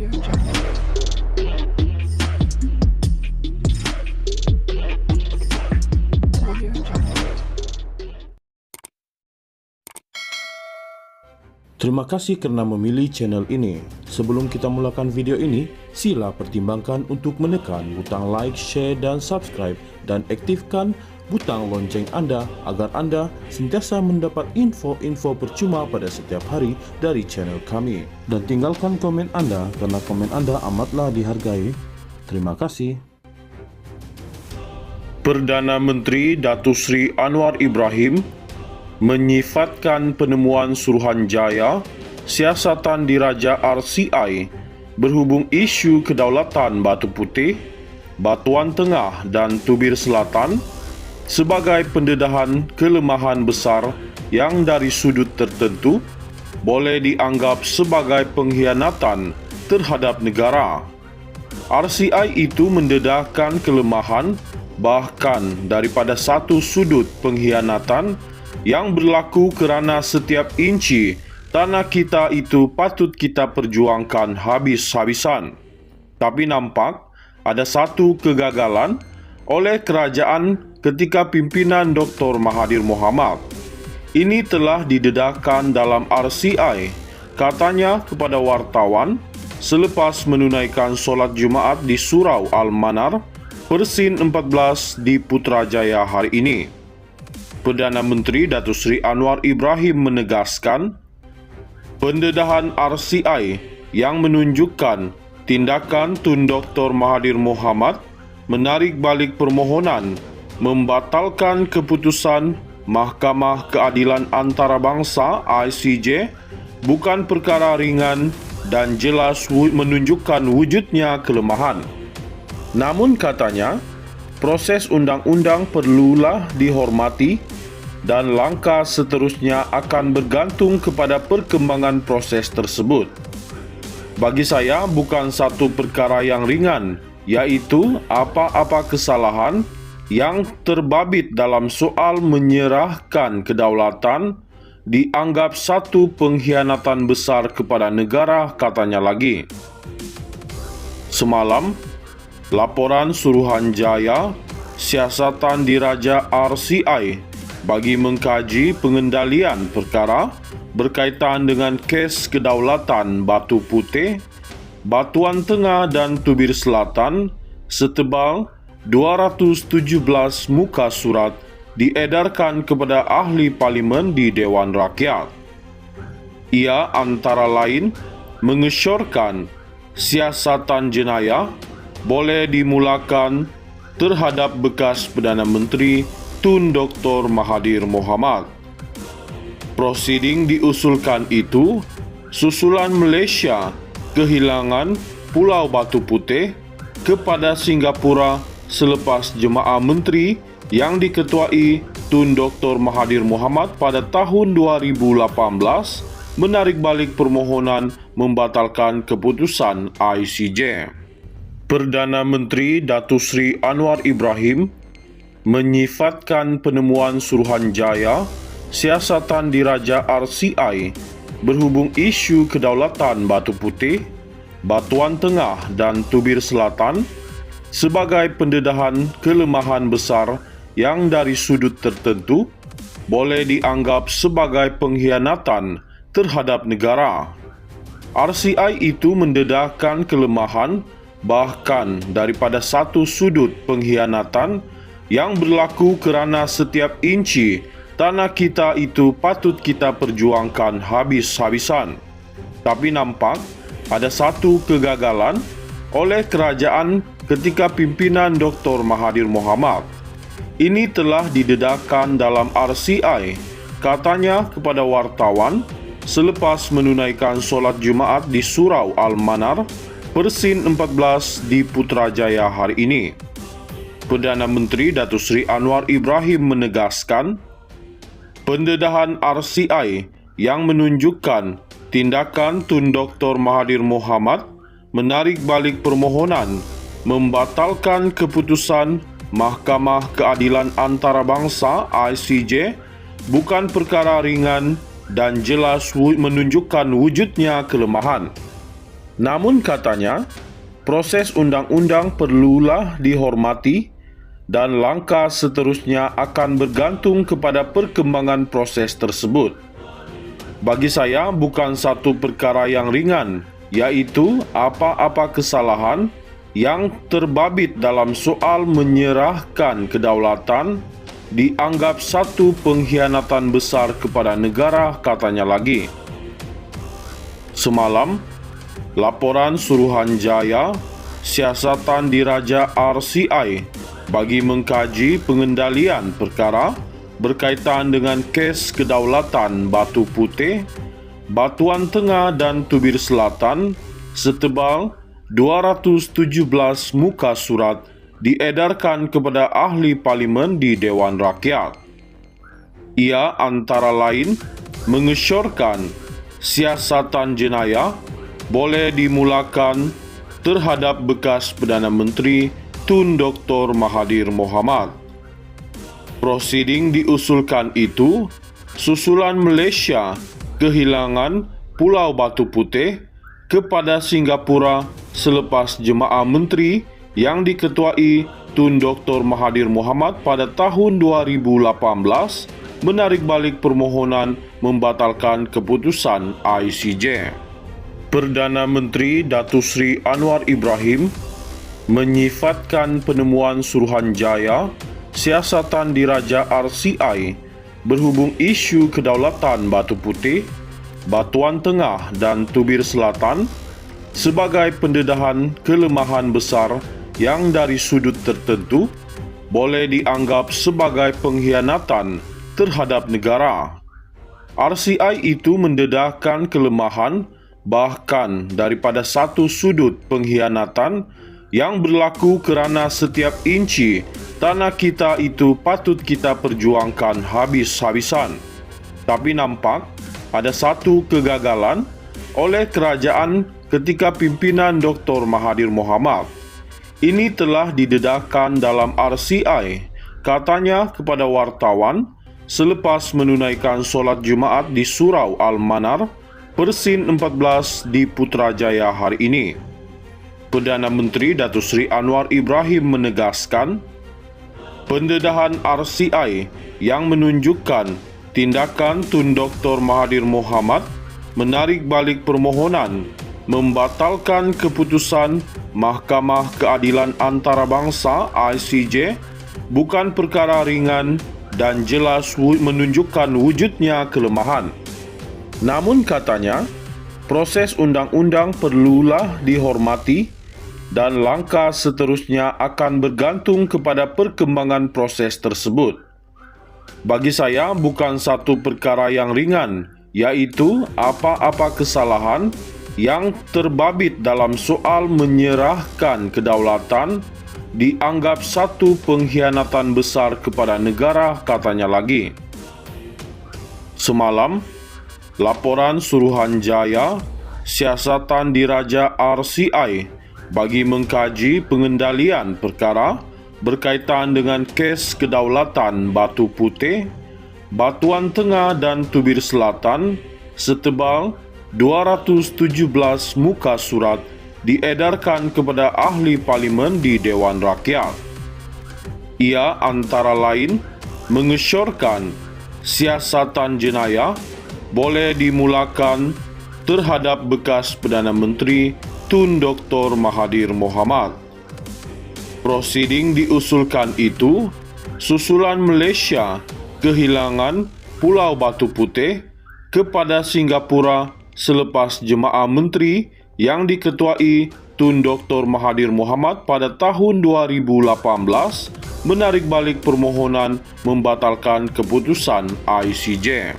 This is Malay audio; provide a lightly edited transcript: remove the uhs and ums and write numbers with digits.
Terima kasih kerana memilih channel ini. Sebelum kita mulakan video ini, sila pertimbangkan untuk menekan butang like, share dan subscribe dan aktifkan butang lonceng anda agar anda sentiasa mendapat info-info percuma pada setiap hari dari channel kami. Dan tinggalkan komen anda kerana komen anda amatlah dihargai. Terima kasih. Perdana Menteri Datuk Seri Anwar Ibrahim menyifatkan penemuan Suruhanjaya Siasatan Diraja RCI berhubung isu kedaulatan Batu Putih, Batuan Tengah dan Tubir Selatan sebagai pendedahan kelemahan besar yang dari sudut tertentu boleh dianggap sebagai pengkhianatan terhadap negara. RCI itu mendedahkan kelemahan bahkan daripada satu sudut pengkhianatan yang berlaku kerana setiap inci tanah kita itu patut kita perjuangkan habis-habisan. Tapi nampak ada satu kegagalan oleh kerajaan ketika pimpinan Dr. Mahathir Mohamad. Ini telah didedahkan dalam RCI, katanya kepada wartawan selepas menunaikan solat Jumaat di Surau Al-Manar, Persin 14 di Putrajaya hari ini. Perdana Menteri Datuk Seri Anwar Ibrahim menegaskan, pendedahan RCI yang menunjukkan tindakan Tun Dr. Mahathir Mohamad menarik balik permohonan membatalkan keputusan Mahkamah Keadilan Antarabangsa ICJ bukan perkara ringan dan jelas menunjukkan wujudnya kelemahan. Namun katanya, proses undang-undang perlulah dihormati dan langkah seterusnya akan bergantung kepada perkembangan proses tersebut. Bagi saya, bukan satu perkara yang ringan, iaitu apa-apa kesalahan yang terbabit dalam soal menyerahkan kedaulatan dianggap satu pengkhianatan besar kepada negara, katanya lagi. Semalam, laporan Suruhanjaya Siasatan Diraja RCI bagi mengkaji pengendalian perkara berkaitan dengan kes kedaulatan Batu Putih, Batuan Tengah dan Tubir Selatan setebal 217 muka surat diedarkan kepada ahli parlimen di Dewan Rakyat. Ia antara lain mengesyorkan siasatan jenayah boleh dimulakan terhadap bekas Perdana Menteri Tun Dr. Mahathir Mohamad. Prosiding diusulkan itu susulan Malaysia kehilangan Pulau Batu Putih kepada Singapura selepas Jemaah Menteri yang diketuai Tun Dr. Mahathir Mohamad pada tahun 2018 menarik balik permohonan membatalkan keputusan ICJ. Perdana Menteri Datuk Seri Anwar Ibrahim menyifatkan penemuan Suruhanjaya Siasatan Diraja RCI berhubung isu kedaulatan Batu Putih, Batuan Tengah dan Tubir Selatan sebagai pendedahan kelemahan besar yang dari sudut tertentu boleh dianggap sebagai pengkhianatan terhadap negara. RCI itu mendedahkan kelemahan bahkan daripada satu sudut pengkhianatan yang berlaku kerana setiap inci tanah kita itu patut kita perjuangkan habis-habisan. Tapi nampak ada satu kegagalan oleh kerajaan ketika pimpinan Dr. Mahathir Mohamad. Ini telah didedahkan dalam RCI, katanya kepada wartawan selepas menunaikan solat Jumaat di Surau Al-Manar, Persin 14 di Putrajaya hari ini. Perdana Menteri Datuk Seri Anwar Ibrahim menegaskan, pendedahan RCI yang menunjukkan tindakan Tun Dr. Mahathir Mohamad menarik balik permohonan membatalkan keputusan Mahkamah Keadilan Antarabangsa ICJ bukan perkara ringan dan jelas menunjukkan wujudnya kelemahan. Namun katanya, proses undang-undang perlulah dihormati dan langkah seterusnya akan bergantung kepada perkembangan proses tersebut. Bagi saya, bukan satu perkara yang ringan, yaitu apa-apa kesalahan yang terbabit dalam soal menyerahkan kedaulatan dianggap satu pengkhianatan besar kepada negara, katanya lagi. Semalam, laporan Suruhanjaya Siasatan Diraja RCI bagi mengkaji pengendalian perkara berkaitan dengan kes kedaulatan Batu Putih, Batuan Tengah dan Tubir Selatan setebal 217 muka surat diedarkan kepada ahli parlimen di Dewan Rakyat. Ia antara lain mengesyorkan siasatan jenayah boleh dimulakan terhadap bekas Perdana Menteri Tun Dr. Mahathir Mohamad. Prosiding diusulkan itu susulan Malaysia kehilangan Pulau Batu Putih kepada Singapura selepas Jemaah Menteri yang diketuai Tun Dr. Mahathir Mohamad pada tahun 2018 menarik balik permohonan membatalkan keputusan ICJ. Perdana Menteri Datuk Seri Anwar Ibrahim menyifatkan penemuan Suruhanjaya Siasatan Diraja RCI berhubung isu kedaulatan Batu Putih, Batuan Tengah dan Tubir Selatan sebagai pendedahan kelemahan besar yang dari sudut tertentu boleh dianggap sebagai pengkhianatan terhadap negara. RCI itu mendedahkan kelemahan bahkan daripada satu sudut pengkhianatan yang berlaku kerana setiap inci tanah kita itu patut kita perjuangkan habis-habisan. Tapi nampak ada satu kegagalan oleh kerajaan ketika pimpinan Dr. Mahathir Mohamad. Ini telah didedahkan dalam RCI, katanya kepada wartawan selepas menunaikan solat Jumaat di Surau Al-Manar, Persin 14 di Putrajaya hari ini. Perdana Menteri Datuk Seri Anwar Ibrahim menegaskan, pendedahan RCI yang menunjukkan tindakan Tun Dr. Mahathir Mohamad menarik balik permohonan membatalkan keputusan Mahkamah Keadilan Antarabangsa ICJ bukan perkara ringan dan jelas menunjukkan wujudnya kelemahan. Namun katanya, proses undang-undang perlulah dihormati dan langkah seterusnya akan bergantung kepada perkembangan proses tersebut. Bagi saya, bukan satu perkara yang ringan, yaitu apa-apa kesalahan yang terbabit dalam soal menyerahkan kedaulatan dianggap satu pengkhianatan besar kepada negara, katanya lagi. Semalam, laporan Suruhanjaya Siasatan Diraja RCI bagi mengkaji pengendalian perkara berkaitan dengan kes kedaulatan Batu Putih, Batuan Tengah dan Tubir Selatan setebal 217 muka surat diedarkan kepada ahli parlimen di Dewan Rakyat. Ia antara lain mengesyorkan siasatan jenayah boleh dimulakan terhadap bekas Perdana Menteri Tun Dr. Mahathir Mohamad. Prosiding diusulkan itu susulan Malaysia kehilangan Pulau Batu Putih kepada Singapura selepas Jemaah Menteri yang diketuai Tun Dr. Mahathir Mohamad pada tahun 2018 menarik balik permohonan membatalkan keputusan ICJ.